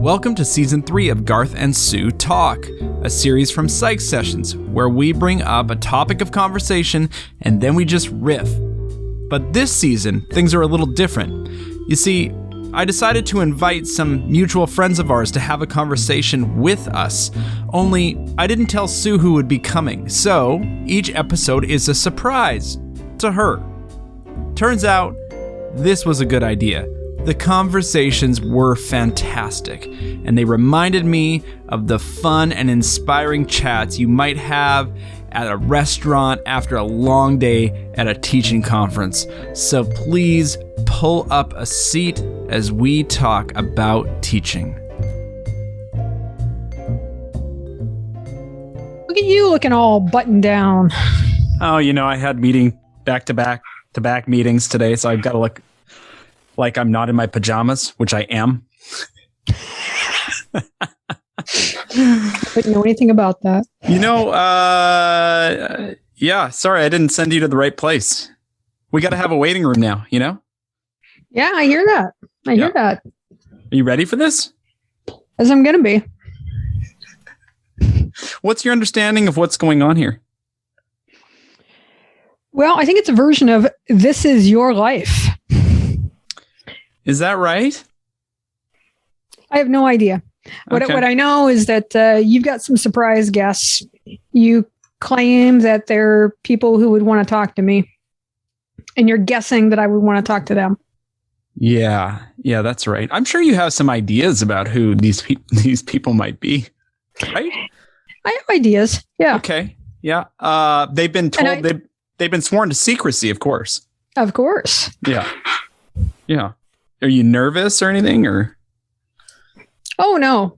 Welcome to Season 3 of Garth and Sue Talk, a series from Psych Sessions where we bring up a topic of conversation and then we just riff. But this season, things are a little different. You see, I decided to invite some mutual friends of ours to have a conversation with us, only I didn't tell Sue who would be coming, so each episode is a surprise to her. Turns out, this was a good idea. The conversations were fantastic, and they reminded me of the fun and inspiring chats you might have at a restaurant after a long day at a teaching conference. So please pull up a seat as we talk about teaching. Look at you looking all buttoned down. Oh, I had back-to-back meetings today, so I've got to look like I'm not in my pajamas, which I am. I wouldn't know anything about that. Yeah, sorry, I didn't send you to the right place. We got to have a waiting room now, Yeah, I hear that. I hear that. Are you ready for this? As I'm going to be. What's your understanding of what's going on here? Well, I think it's a version of This Is Your Life. Is that right? I have no idea. Okay. What I know is that you've got some surprise guests. You claim that they're people who would want to talk to me. And you're guessing that I would want to talk to them. Yeah, that's right. I'm sure you have some ideas about who these people might be, right? I have ideas. Yeah. Okay. Yeah. They've been told they've been sworn to secrecy, of course. Of course. Yeah. Yeah. Are you nervous or anything, or? Oh, no.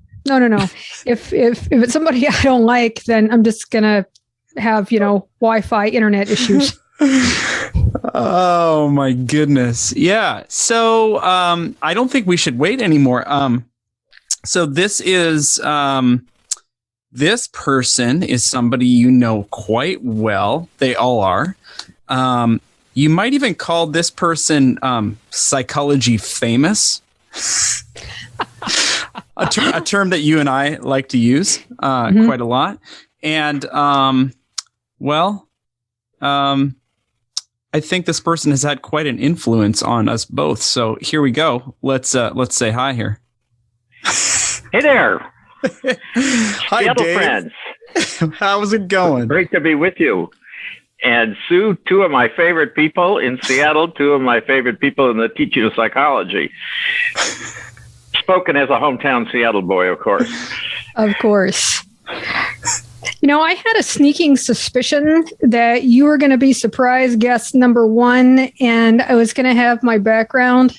If it's somebody I don't like, then I'm just going to have, Wi-Fi internet issues. Oh, my goodness. Yeah. So I don't think we should wait anymore. So this person is somebody you know quite well. They all are. You might even call this person psychology famous. a term that you and I like to use quite a lot. And, I think this person has had quite an influence on us both. So here we go. Let's say hi here. Hey there. Hi, Seattle Dave. friends. How's it going? Great to be with you. And Sue, two of my favorite people in Seattle, two of my favorite people in the teaching of psychology. Spoken as a hometown Seattle boy, of course. Of course. I had a sneaking suspicion that you were going to be surprise guest number one, and I was going to have my background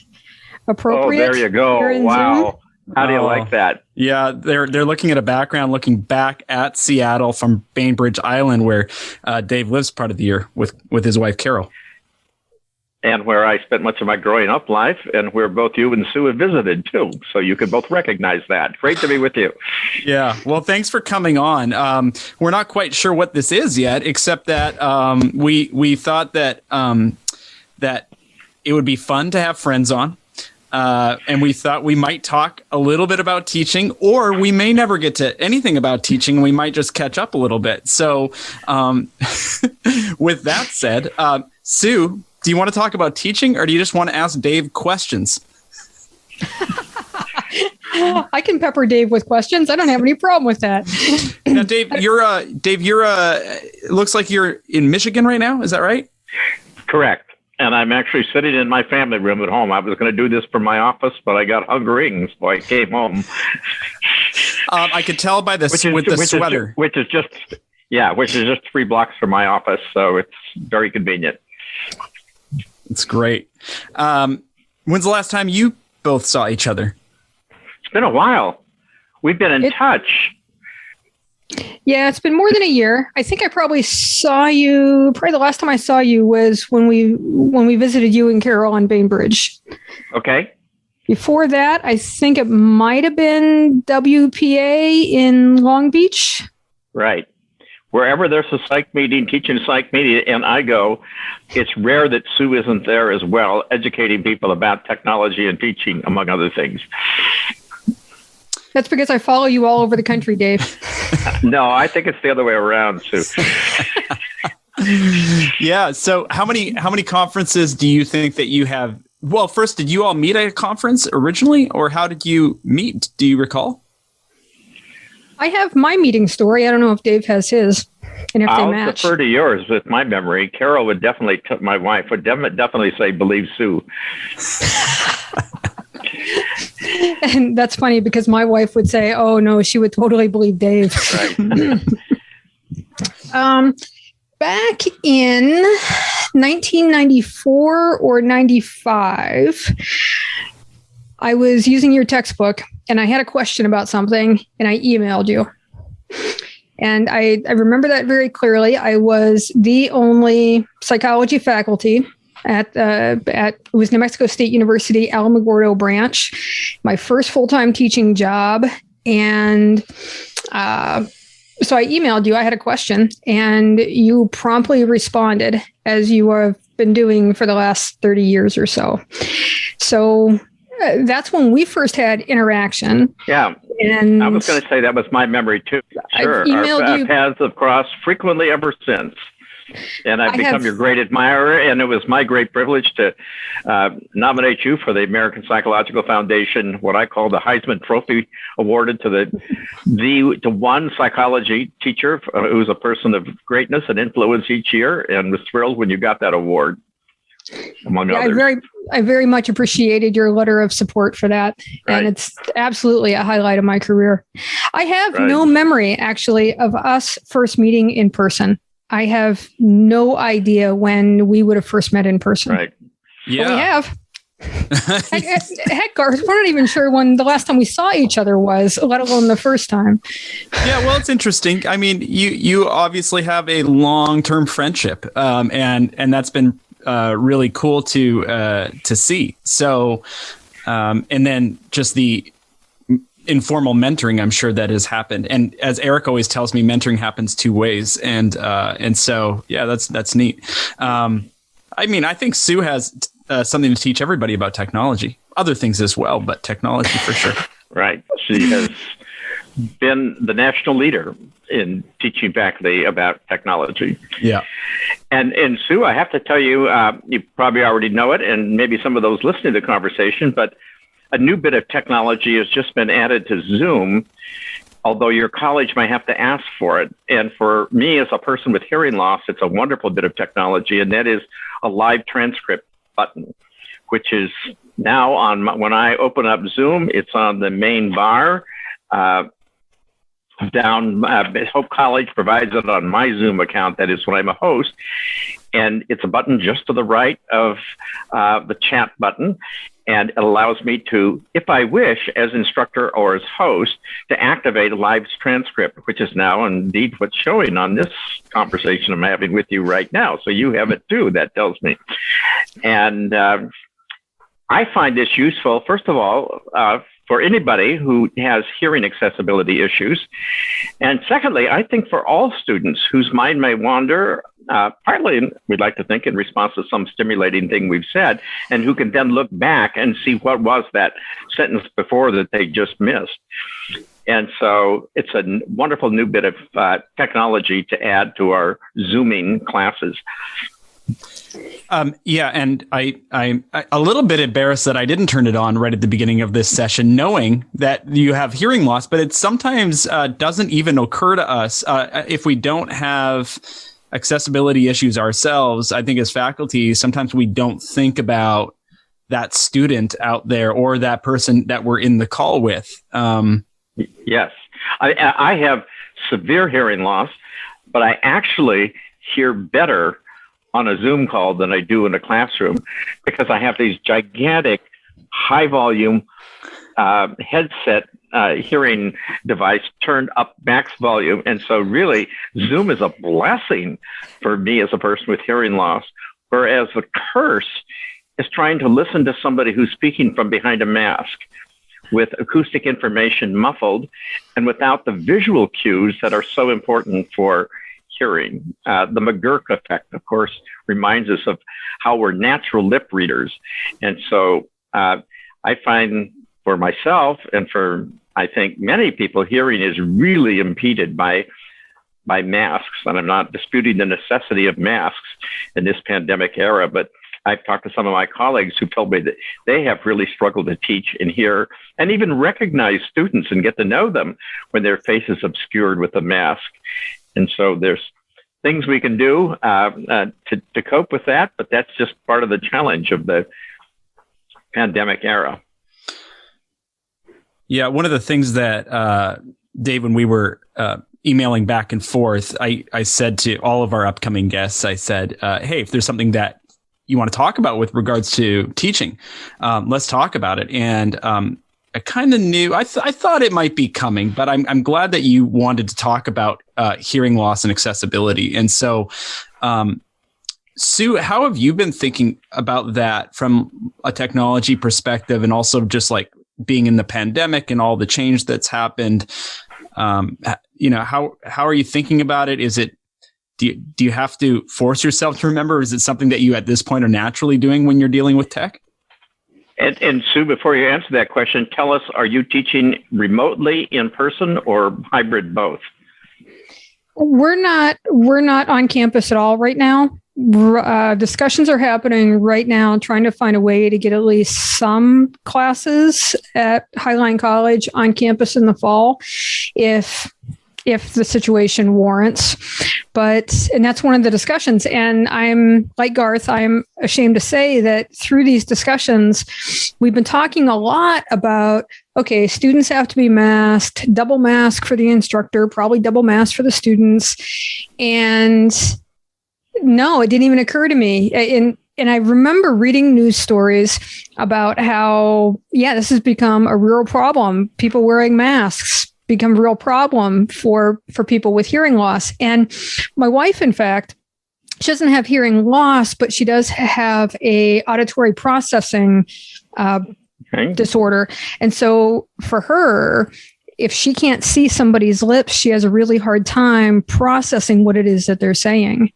appropriate. Oh, there you go. Wow. Zoom. How do you like that? Yeah, they're looking at a background looking back at Seattle from Bainbridge Island, where Dave lives part of the year with his wife, Carol. And where I spent much of my growing up life, and where both you and Sue have visited, too. So you can both recognize that. Great to be with you. Yeah. Well, thanks for coming on. We're not quite sure what this is yet, except that we thought that that it would be fun to have friends on. And we thought we might talk a little bit about teaching, or we may never get to anything about teaching. We might just catch up a little bit. So with that said, Sue, do you want to talk about teaching, or do you just want to ask Dave questions? I can pepper Dave with questions. I don't have any problem with that. Now, Dave, it looks like you're in Michigan right now. Is that right? Correct. And I'm actually sitting in my family room at home. I was going to do this from my office, but I got hungry, so I came home. I could tell by the sweater. Which is just 3 blocks from my office, so it's very convenient. It's great. When's the last time you both saw each other? It's been a while. We've been in touch. Yeah, it's been more than a year. I think I probably saw you. Probably the last time I saw you was when we visited you and Carol on Bainbridge. Okay. Before that, I think it might have been WPA in Long Beach. Right. Wherever there's a psych meeting, teaching psych meeting, and I go, it's rare that Sue isn't there as well, educating people about technology and teaching, among other things. That's because I follow you all over the country, Dave. No, I think it's the other way around, Sue. Yeah. So how many conferences do you think that you have? Well, first, did you all meet at a conference originally, or how did you meet? Do you recall? I have my meeting story. I don't know if Dave has his, and if they I'll match. defer to yours with my memory. Carol would definitely, my wife would definitely say, believe Sue. And that's funny because my wife would say, oh, no, she would totally believe Dave. Right. Back in 1994 or 95, I was using your textbook and I had a question about something and I emailed you. And I remember that very clearly. I was the only psychology faculty at it was New Mexico State University, Alamogordo branch, my first full-time teaching job. And so I emailed you. I had a question, and you promptly responded, as you have been doing for the last 30 years or so. So that's when we first had interaction. Yeah. And I was going to say that was my memory too. Sure. Our paths have crossed frequently ever since. And I've become your great admirer, and it was my great privilege to nominate you for the American Psychological Foundation, what I call the Heisman Trophy, awarded to the one psychology teacher who's a person of greatness and influence each year, and was thrilled when you got that award, among others. I very much appreciated your letter of support for that, and it's absolutely a highlight of my career. I have no memory, actually, of us first meeting in person. I have no idea when we would have first met in person. Right. Yeah. But we have. Heck, Garth, we're not even sure when the last time we saw each other was, let alone the first time. Yeah, well, it's interesting. I mean, you obviously have a long-term friendship, and that's been really cool to see. So, and then just the informal mentoring, I'm sure that has happened. And as Eric always tells me, mentoring happens two ways. And so, yeah, that's neat. I mean, I think Sue has something to teach everybody about technology, other things as well, but technology for sure. Right. She has been the national leader in teaching faculty about technology. Yeah. And Sue, I have to tell you, you probably already know it, and maybe some of those listening to the conversation, but a new bit of technology has just been added to Zoom, although your college might have to ask for it. And for me, as a person with hearing loss, it's a wonderful bit of technology, and that is a live transcript button, which is now on when I open up Zoom, it's on the main bar. Hope College provides it on my Zoom account. That is when I'm a host. And it's a button just to the right of the chat button. And it allows me to, if I wish, as instructor or as host, to activate a live transcript, which is now indeed what's showing on this conversation I'm having with you right now. So you have it too, that tells me. And I find this useful, first of all, for anybody who has hearing accessibility issues. And secondly, I think for all students whose mind may wander, partly, we'd like to think, in response to some stimulating thing we've said, and who can then look back and see what was that sentence before that they just missed. And so it's a wonderful new bit of technology to add to our Zooming classes. Yeah, and I'm a little bit embarrassed that I didn't turn it on right at the beginning of this session, knowing that you have hearing loss, but it sometimes doesn't even occur to us if we don't have accessibility issues ourselves. I think as faculty, sometimes we don't think about that student out there or that person that we're in the call with. Yes, I have severe hearing loss, but I actually hear better on a Zoom call than I do in a classroom, because I have these gigantic high volume headset hearing device turned up max volume. And so really Zoom is a blessing for me as a person with hearing loss, whereas the curse is trying to listen to somebody who's speaking from behind a mask with acoustic information muffled and without the visual cues that are so important for hearing. The McGurk effect, of course, reminds us of how we're natural lip readers. And so I find for myself and for, I think many people hearing is really impeded by masks. And I'm not disputing the necessity of masks in this pandemic era, but I've talked to some of my colleagues who told me that they have really struggled to teach and hear and even recognize students and get to know them when their face is obscured with a mask. And so there's things we can do to cope with that, but that's just part of the challenge of the pandemic era. Yeah, one of the things that, Dave, when we were emailing back and forth, I said to all of our upcoming guests, I said, hey, if there's something that you want to talk about with regards to teaching, let's talk about it. And I kind of knew, I thought it might be coming, but I'm glad that you wanted to talk about hearing loss and accessibility. And so, Sue, how have you been thinking about that from a technology perspective, and also just like being in the pandemic and all the change that's happened? How are you thinking about it? Is it, do you have to force yourself to remember? Or is it something that you at this point are naturally doing when you're dealing with tech? And Sue, before you answer that question, tell us, are you teaching remotely, in person, or hybrid both? We're not on campus at all right now. Discussions are happening right now, trying to find a way to get at least some classes at Highline College on campus in the fall, if the situation warrants. And that's one of the discussions. And I'm like Garth, I'm ashamed to say that through these discussions, we've been talking a lot about, okay, students have to be masked, double mask for the instructor, probably double mask for the students. And no, it didn't even occur to me. And I remember reading news stories about how, this has become a real problem. People wearing masks become a real problem for people with hearing loss. And my wife, in fact, she doesn't have hearing loss, but she does have a auditory processing disorder. And so for her, if she can't see somebody's lips, she has a really hard time processing what it is that they're saying.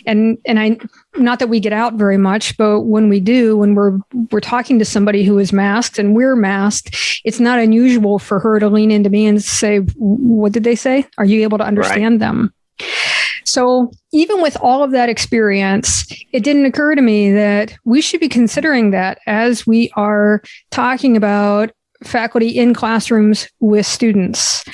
And I, not that we get out very much, but when we do, when we're talking to somebody who is masked and we're masked, it's not unusual for her to lean into me and say, what did they say? Are you able to understand them? So even with all of that experience, it didn't occur to me that we should be considering that as we are talking about faculty in classrooms with students.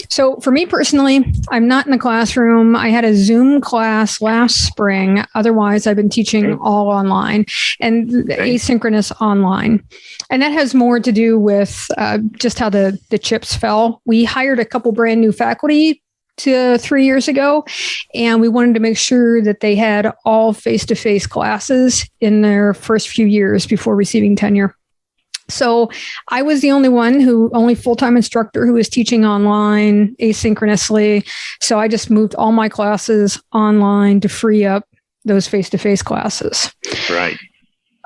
So for me personally, I'm not in the classroom. I had a Zoom class last spring. Otherwise, I've been teaching all online and asynchronous online. And that has more to do with just how the chips fell. We hired a couple brand new faculty 3 years ago, and we wanted to make sure that they had all face-to-face classes in their first few years before receiving tenure. So I was the only full-time instructor who was teaching online asynchronously. So I just moved all my classes online to free up those face-to-face classes. Right.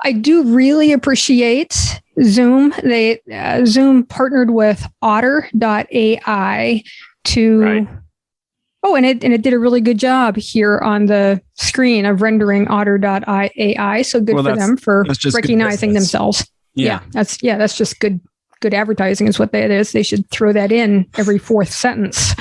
I do really appreciate Zoom. Zoom partnered with Otter.ai to... Right. Oh, and it did a really good job here on the screen of rendering Otter.ai. So good for them for recognizing themselves. Yeah, that's just good advertising is what that is. They should throw that in every fourth sentence.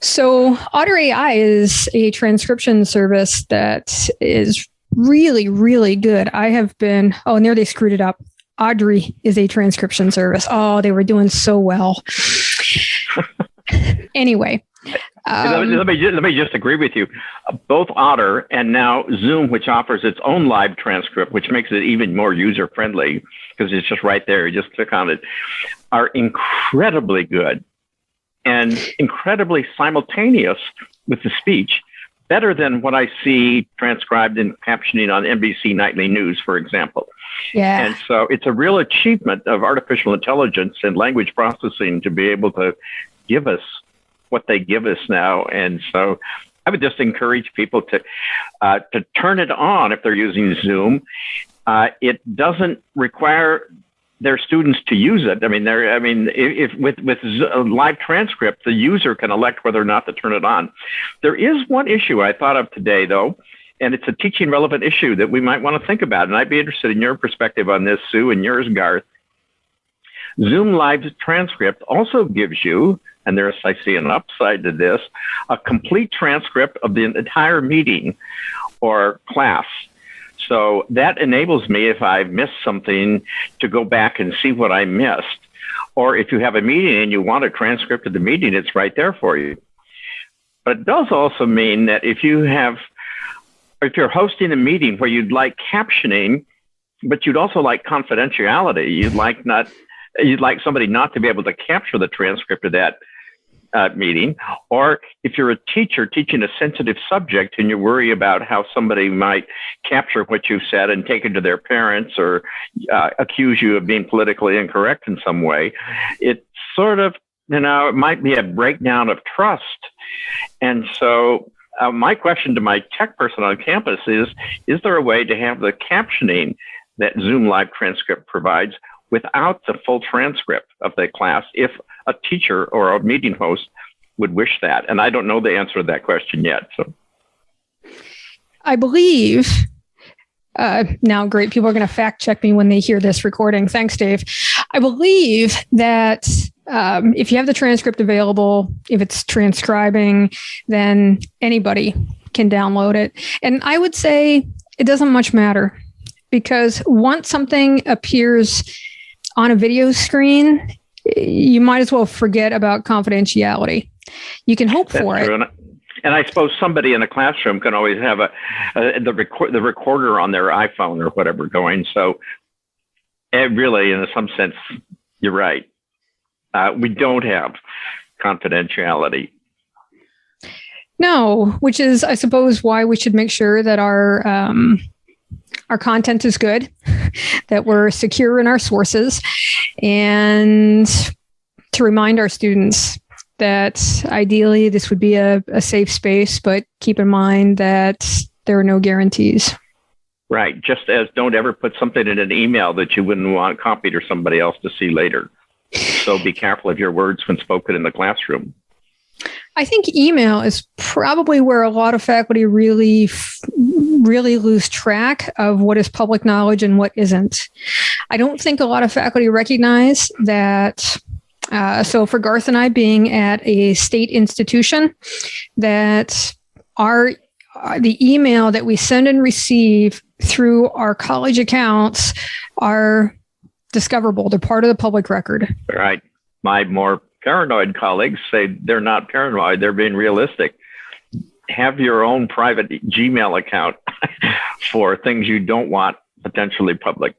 So Otter AI is a transcription service that is really, really good. I have been, and there they screwed it up. Audrey is a transcription service. Oh, they were doing so well. Anyway. Let me just agree with you. Both Otter and now Zoom, which offers its own live transcript, which makes it even more user friendly because it's just right there. You just click on it, are incredibly good and incredibly simultaneous with the speech, better than what I see transcribed in captioning on NBC Nightly News, for example. Yeah. And so it's a real achievement of artificial intelligence and language processing to be able to give us what they give us now. And so I would just encourage people to turn it on if they're using Zoom. It doesn't require their students to use it. If with a live transcript, the user can elect whether or not to turn it on. There is one issue I thought of today, though, and it's a teaching relevant issue that we might want to think about. And I'd be interested in your perspective on this, Sue, and yours, Garth. Zoom Live transcript also gives you, and there's, I see an upside to this, a complete transcript of the entire meeting or class. So that enables me, if I missed something, to go back and see what I missed. Or if you have a meeting and you want a transcript of the meeting, it's right there for you. But it does also mean that if you're hosting a meeting where you'd like captioning, but you'd also like confidentiality, you'd like somebody not to be able to capture the transcript of that meeting, or if you're a teacher teaching a sensitive subject and you worry about how somebody might capture what you said and take it to their parents or accuse you of being politically incorrect in some way, it sort of, it might be a breakdown of trust. And so my question to my tech person on campus is there a way to have the captioning that Zoom Live transcript provides without the full transcript of the class if a teacher or a meeting host would wish that? And I don't know the answer to that question yet. So I believe, now great, people are going to fact check me when they hear this recording. Thanks, Dave. I believe that if you have the transcript available, if it's transcribing, then anybody can download it. And I would say it doesn't much matter, because once something appears on a video screen, you might as well forget about confidentiality. You can hope for it. And I suppose somebody in a classroom can always have the recorder on their iPhone or whatever going. So it really, in some sense, you're right. We don't have confidentiality. No, which is, I suppose, why we should make sure that our content is good, that we're secure in our sources, and to remind our students that ideally this would be a safe space, but keep in mind that there are no guarantees. Right. Just as don't ever put something in an email that you wouldn't want copied or somebody else to see later. So be careful of your words when spoken in the classroom. I think email is probably where a lot of faculty really lose track of what is public knowledge and what isn't. I don't think a lot of faculty recognize that. So for Garth and I being at a state institution, that the email that we send and receive through our college accounts are discoverable. They're part of the public record. Right. My more paranoid colleagues say they're not paranoid. They're being realistic. Have your own private Gmail account for things you don't want potentially public.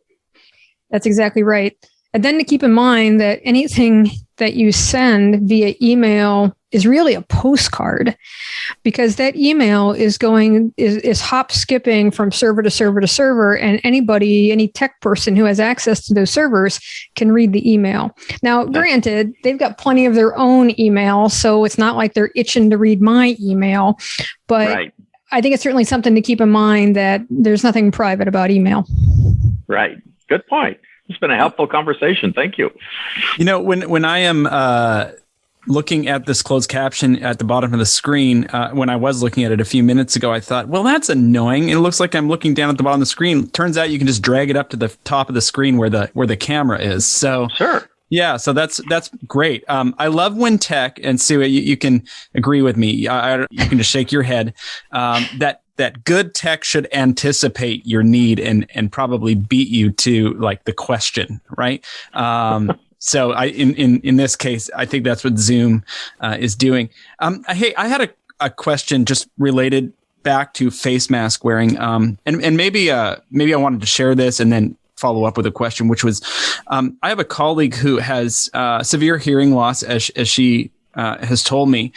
That's exactly right. And then to keep in mind that anything that you send via email is really a postcard, because that email is hop skipping from server to server to server, and any tech person who has access to those servers can read the email. Now, granted, they've got plenty of their own email, so it's not like they're itching to read my email, but right. I think it's certainly something to keep in mind that there's nothing private about email. Right. Good point. It's been a helpful conversation. Thank you. When I am looking at this closed caption at the bottom of the screen, when I was looking at it a few minutes ago, I thought, well, that's annoying. It looks like I'm looking down at the bottom of the screen. Turns out you can just drag it up to the top of the screen where the camera is. So sure. Yeah, so that's great. I love when tech, and Sue, you can agree with me. You can just shake your head. That good tech should anticipate your need and probably beat you to like the question, right? So in this case, I think that's what Zoom is doing. Hey, I had a question just related back to face mask wearing, and maybe I wanted to share this and then follow up with a question, which was, I have a colleague who has severe hearing loss, as she has told me.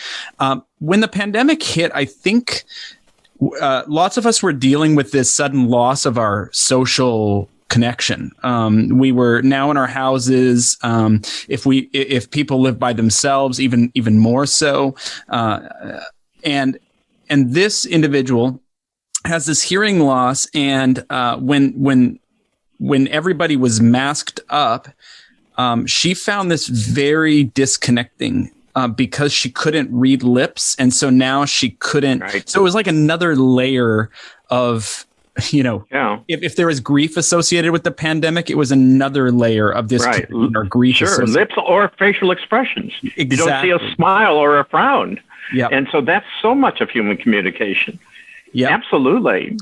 When the pandemic hit, I think lots of us were dealing with this sudden loss of our social connection. We were now in our houses. If people live by themselves, even more so. And this individual has this hearing loss, and when everybody was masked up, she found this very disconnecting. Because she couldn't read lips. And so now she couldn't. Right. So it was like another layer of if there was grief associated with the pandemic, it was another layer of this or grief. Sure, lips or facial expressions. Exactly. You don't see a smile or a frown. Yeah. And so that's so much of human communication. Yeah. Absolutely.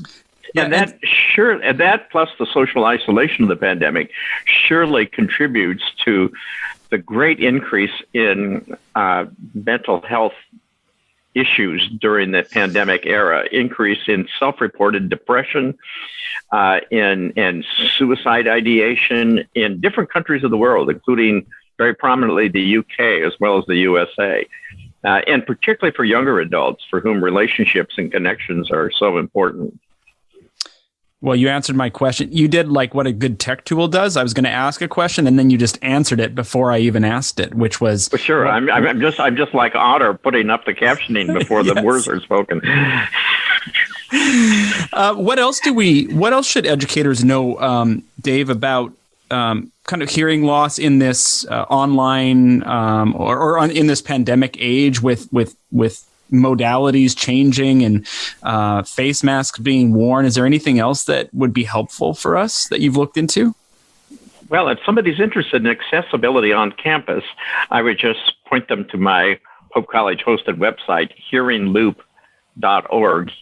And that plus the social isolation of the pandemic surely contributes to the great increase in mental health issues during the pandemic era, increase in self-reported depression, in suicide ideation in different countries of the world, including very prominently the UK as well as the USA, and particularly for younger adults for whom relationships and connections are so important. Well, you answered my question. You did like what a good tech tool does. I was going to ask a question, and then you just answered it before I even asked it, which was well, sure. I'm just like Otter putting up the captioning before the words are spoken. What else should educators know, Dave, about kind of hearing loss in this online in this pandemic age with modalities changing and face masks being worn? Is there anything else that would be helpful for us that you've looked into? Well, if somebody's interested in accessibility on campus, I would just point them to my Hope College hosted website, hearingloop.org.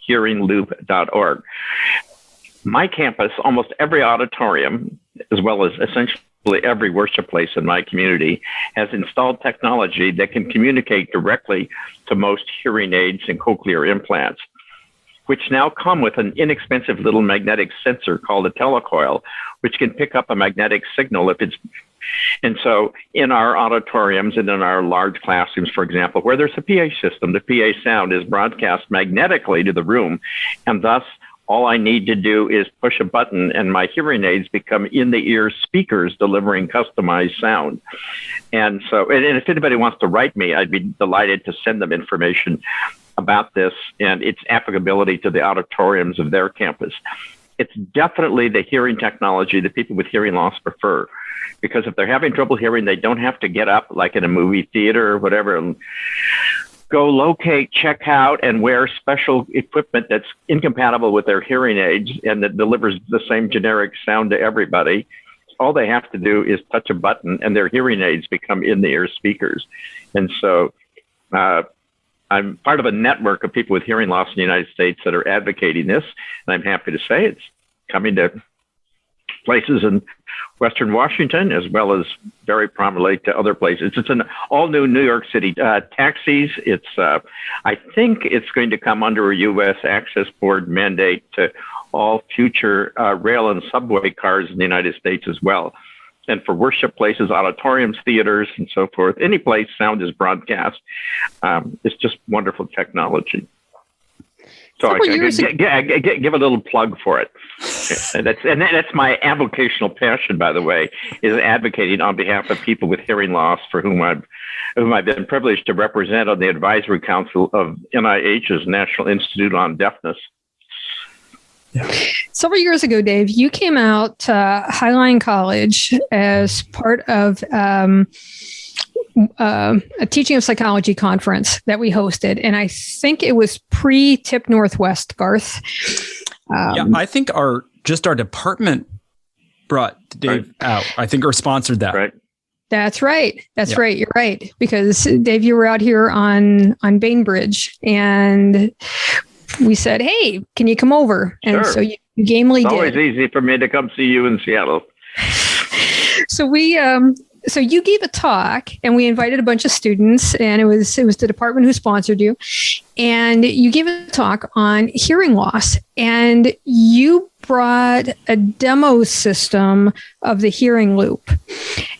My campus, almost every auditorium, as well as essentially every worship place in my community, has installed technology that can communicate directly to most hearing aids and cochlear implants, which now come with an inexpensive little magnetic sensor called a telecoil, which can pick up a magnetic signal if it's. And so in our auditoriums and in our large classrooms, for example, where there's a PA system, the PA sound is broadcast magnetically to the room, and thus all I need to do is push a button and my hearing aids become in-the-ear speakers delivering customized sound. And so, and if anybody wants to write me, I'd be delighted to send them information about this and its applicability to the auditoriums of their campus. It's definitely the hearing technology that people with hearing loss prefer, because if they're having trouble hearing, they don't have to get up like in a movie theater or whatever and go locate, check out, and wear special equipment that's incompatible with their hearing aids and that delivers the same generic sound to everybody. All they have to do is touch a button and their hearing aids become in-the-ear speakers. And so I'm part of a network of people with hearing loss in the United States that are advocating this, and I'm happy to say it's coming to places in Western Washington, as well as very prominently to other places. It's an all-new New York City taxis. It's, I think it's going to come under a U.S. Access Board mandate to all future rail and subway cars in the United States as well. And for worship places, auditoriums, theaters, and so forth, any place sound is broadcast. It's just wonderful technology. So I give a little plug for it. And that's my avocational passion, by the way, is advocating on behalf of people with hearing loss for whom I've been privileged to represent on the advisory council of NIH's National Institute on Deafness. Yeah. Several years ago, Dave, you came out to Highline College as part of a teaching of psychology conference that we hosted. And I think it was pre-Tip Northwest, Garth. I think our department brought Dave out, I think, or sponsored that. Right. That's right. That's right. You're right. Because Dave, you were out here on Bainbridge and we said, hey, can you come over? And so you gamely did. It's always easy for me to come see you in Seattle. So you gave a talk and we invited a bunch of students, and it was the department who sponsored you. And you gave a talk on hearing loss, and you brought a demo system of the hearing loop.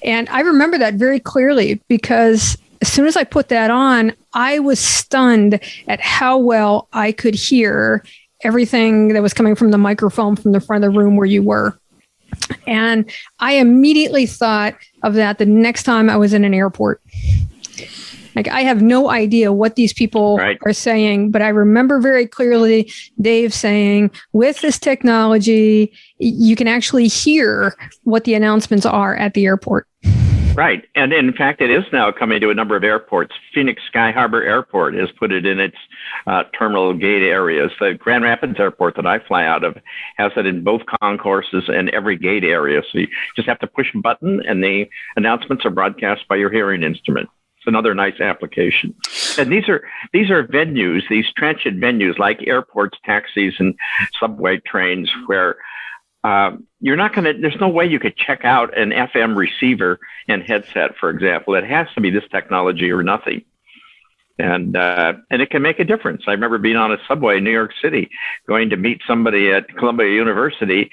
And I remember that very clearly because as soon as I put that on, I was stunned at how well I could hear everything that was coming from the microphone from the front of the room where you were. And I immediately thought of that the next time I was in an airport. Like, I have no idea what these people are saying, but I remember very clearly Dave saying, with this technology, you can actually hear what the announcements are at the airport. Right. And in fact, it is now coming to a number of airports. Phoenix Sky Harbor Airport has put it in its terminal gate areas. The Grand Rapids Airport that I fly out of has it in both concourses and every gate area. So you just have to push a button and the announcements are broadcast by your hearing instrument. It's another nice application. And these are venues, these transient venues like airports, taxis, and subway trains where there's no way you could check out an FM receiver and headset, for example. It has to be this technology or nothing. And it can make a difference. I remember being on a subway in New York City, going to meet somebody at Columbia University,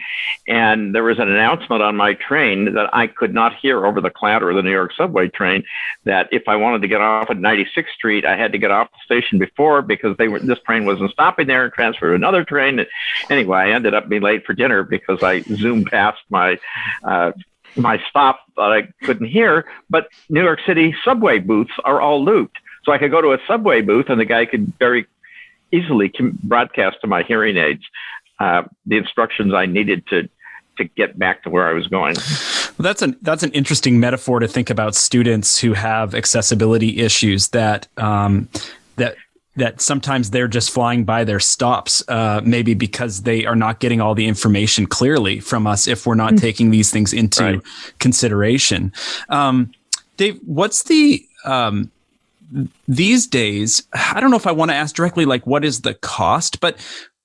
and there was an announcement on my train that I could not hear over the clatter of the New York subway train, that if I wanted to get off at 96th Street, I had to get off the station before because this train wasn't stopping there and transfer to another train. And anyway, I ended up being late for dinner because I zoomed past my stop that I couldn't hear. But New York City subway booths are all looped. So I could go to a subway booth and the guy could very easily broadcast to my hearing aids the instructions I needed to get back to where I was going. Well, that's an interesting metaphor to think about students who have accessibility issues that sometimes they're just flying by their stops, maybe because they are not getting all the information clearly from us if we're not taking these things into consideration. Dave, what's the these days, I don't know if I want to ask directly, like, what is the cost? But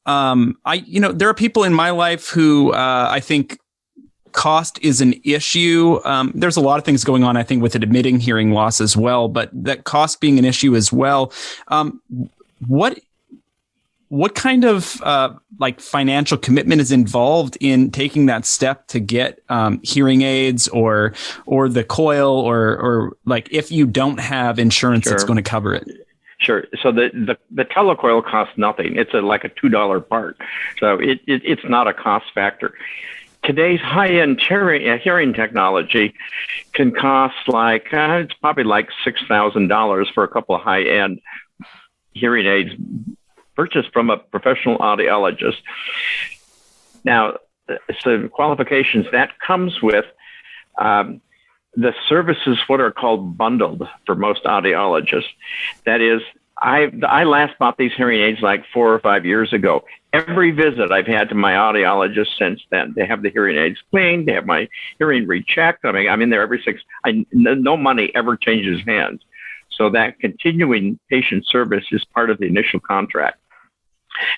there are people in my life who I think cost is an issue. There's a lot of things going on, I think, with admitting hearing loss as well, but that cost being an issue as well. What kind of financial commitment is involved in taking that step to get hearing aids or the coil or like if you don't have insurance that's going to cover it? Sure. So the telecoil costs nothing. It's like a $2 part. So it's not a cost factor. Today's high-end hearing technology can cost it's probably like $6,000 for a couple of high-end hearing aids purchased from a professional audiologist. Now, so qualifications that comes with the services, what are called bundled for most audiologists. That is, I last bought these hearing aids like 4 or 5 years ago. Every visit I've had to my audiologist since then, they have the hearing aids cleaned, they have my hearing rechecked. I mean, I'm in there every no money ever changes hands. So that continuing patient service is part of the initial contract.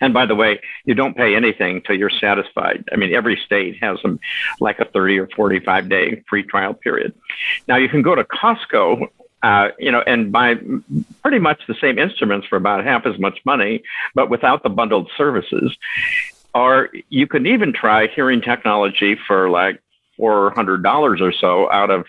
And by the way, you don't pay anything till you're satisfied. I mean, every state has them like a 30 or 45-day free trial period. Now, you can go to Costco, and buy pretty much the same instruments for about half as much money, but without the bundled services. Or you can even try hearing technology for like $400 or so out of,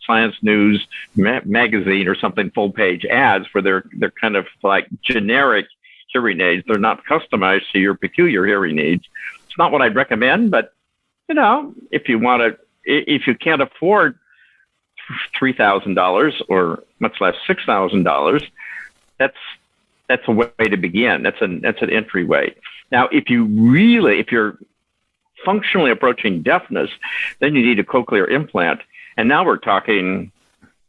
Science News magazine or something, full-page ads where they're kind of like generic hearing aids. They're not customized to your peculiar hearing needs. It's not what I'd recommend, but if you can't afford $3,000 or much less $6,000, that's a way to begin. That's an entryway. Now, if you're functionally approaching deafness, then you need a cochlear implant, and now we're talking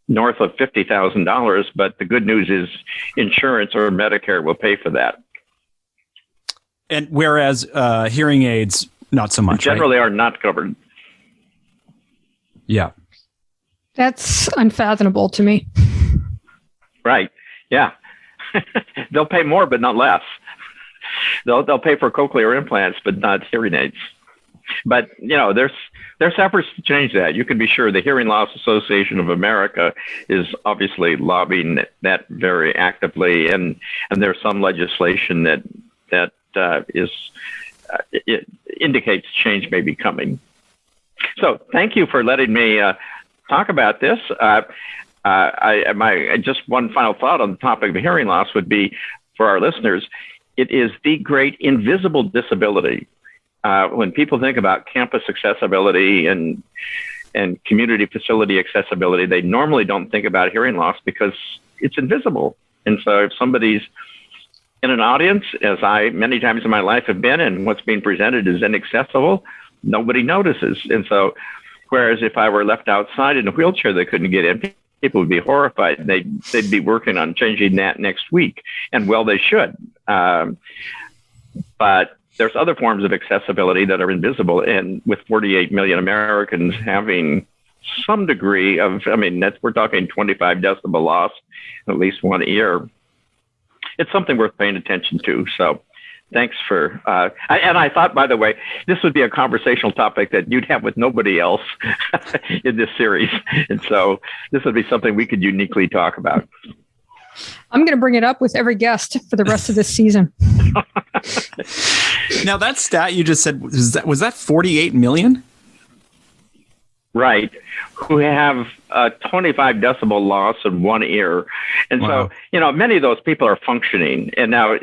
north of $50,000, but the good news is insurance or Medicare will pay for that. And whereas hearing aids, not so much. Generally are not covered. Yeah. That's unfathomable to me. Right. Yeah. They'll pay more, but not less. They'll pay for cochlear implants, but not hearing aids. But, there's efforts to change that. You can be sure the Hearing Loss Association of America is obviously lobbying that very actively. And there's some legislation that it indicates change may be coming. So thank you for letting me talk about this. Just one final thought on the topic of hearing loss would be for our listeners. It is the great invisible disability. When people think about campus accessibility and community facility accessibility, they normally don't think about hearing loss because it's invisible. And so if somebody's in an audience, as I many times in my life have been, and what's being presented is inaccessible, nobody notices. And so Whereas if I were left outside in a wheelchair that couldn't get in, people would be horrified. They'd be working on changing that next week. And well, they should. But there's other forms of accessibility that are invisible. And with 48 million Americans having some degree of, we're talking 25 decibel loss, at least one ear. It's something worth paying attention to. So thanks for, and I thought, by the way, this would be a conversational topic that you'd have with nobody else in this series. And so this would be something we could uniquely talk about. I'm going to bring it up with every guest for the rest of this season. Now, that stat you just said, was that 48 million? Right, who have a 25 decibel loss in one ear. And Wow. So, many of those people are functioning. And now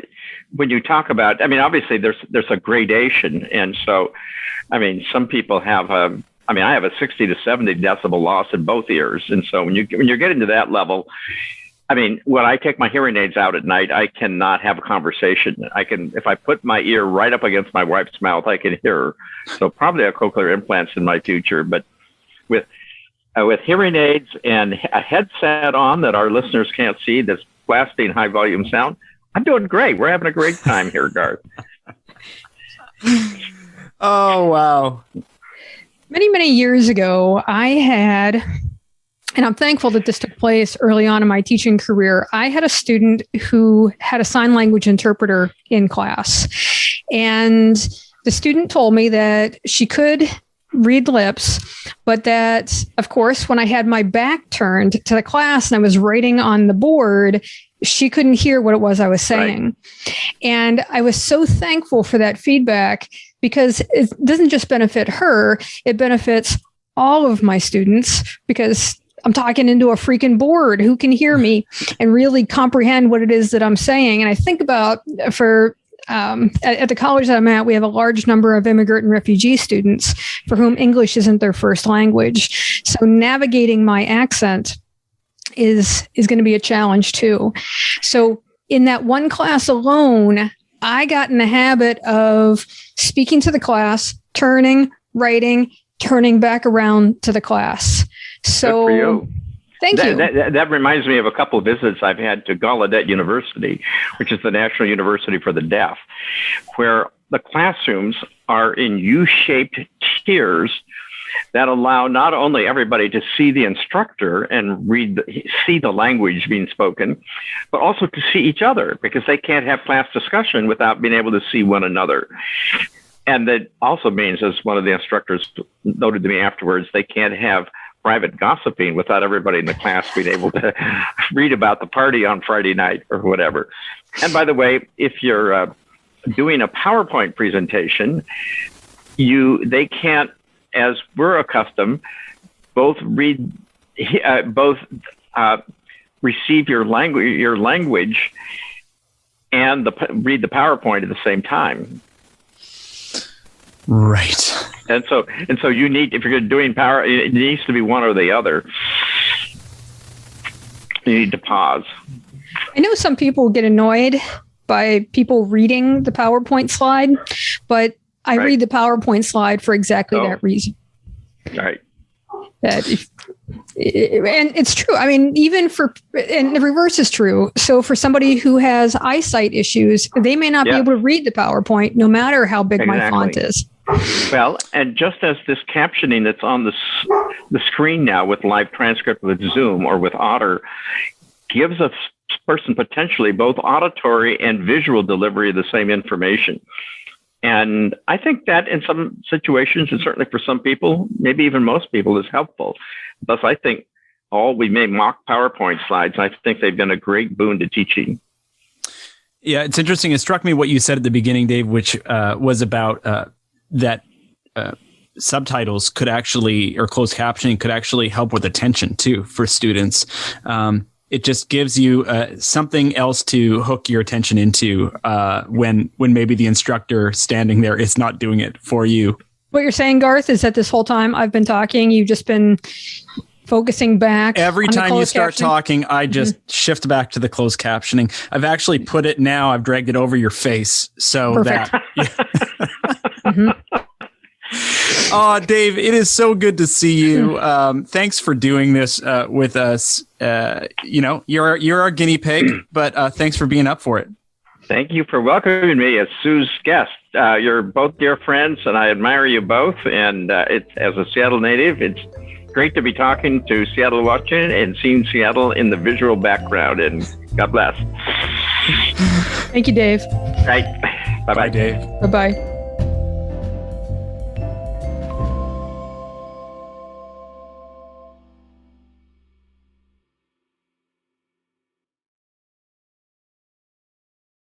when you talk about, obviously there's a gradation. And so, some people have I have a 60 to 70 decibel loss in both ears. And so when you're getting to that level, when I take my hearing aids out at night, I cannot have a conversation. If I put my ear right up against my wife's mouth, I can hear her. So probably a cochlear implants in my future, but with hearing aids and a headset on that our listeners can't see, that's blasting high volume sound, I'm doing great. We're having a great time here, Garth. Oh, wow. Many, many years ago, I had, and I'm thankful that this took place early on in my teaching career, I had a student who had a sign language interpreter in class. And the student told me that she could read lips, but that, of course, when I had my back turned to the class and I was writing on the board, she couldn't hear what it was I was saying. Right. And I was so thankful for that feedback, because it doesn't just benefit her, it benefits all of my students, because I'm talking into a freaking board who can hear me and really comprehend what it is that I'm saying. And I think about at the college that I'm at, we have a large number of immigrant and refugee students for whom English isn't their first language. So navigating my accent is going to be a challenge too. So in that one class alone, I got in the habit of speaking to the class, turning, writing, turning back around to the class. So good for you. Thank you. That reminds me of a couple of visits I've had to Gallaudet University, which is the National University for the Deaf, where the classrooms are in U-shaped tiers that allow not only everybody to see the instructor and see the language being spoken, but also to see each other, because they can't have class discussion without being able to see one another. And that also means, as one of the instructors noted to me afterwards, they can't have private gossiping without everybody in the class being able to read about the party on Friday night or whatever. And by the way, if you're doing a PowerPoint presentation, they can't, as we're accustomed, both receive your language and read the PowerPoint at the same time. Right. And so you need, if you're doing power, it needs to be one or the other. You need to pause. I know some people get annoyed by people reading the PowerPoint slide, but I read the PowerPoint slide for exactly that reason. Right. And it's true. Even and the reverse is true. So for somebody who has eyesight issues, they may not be able to read the PowerPoint, no matter how big my font is. Well, and just as this captioning that's on the screen now with live transcript with Zoom or with Otter gives a person potentially both auditory and visual delivery of the same information. And I think that in some situations, and certainly for some people, maybe even most people, is helpful. Thus, I think we may mock PowerPoint slides. I think they've been a great boon to teaching. Yeah, it's interesting. It struck me what you said at the beginning, Dave, which was about that subtitles could actually, or closed captioning could actually help with attention too for students. It just gives you something else to hook your attention into when maybe the instructor standing there is not doing it for you. What you're saying, Garth, is that this whole time I've been talking, you've just been focusing back. Every time you start talking, I just shift back to the closed captioning. I've actually put it now. I've dragged it over your face so Perfect. that. Yeah. Oh, Dave, it is so good to see you. Thanks for doing this with us. You're our guinea pig, but thanks for being up for it. Thank you for welcoming me as Sue's guest. You're both dear friends, and I admire you both. And as a Seattle native, it's great to be talking to Seattle, Washington, and seeing Seattle in the visual background. And God bless. Thank you, Dave. Right. Bye-bye, Dave. Bye-bye.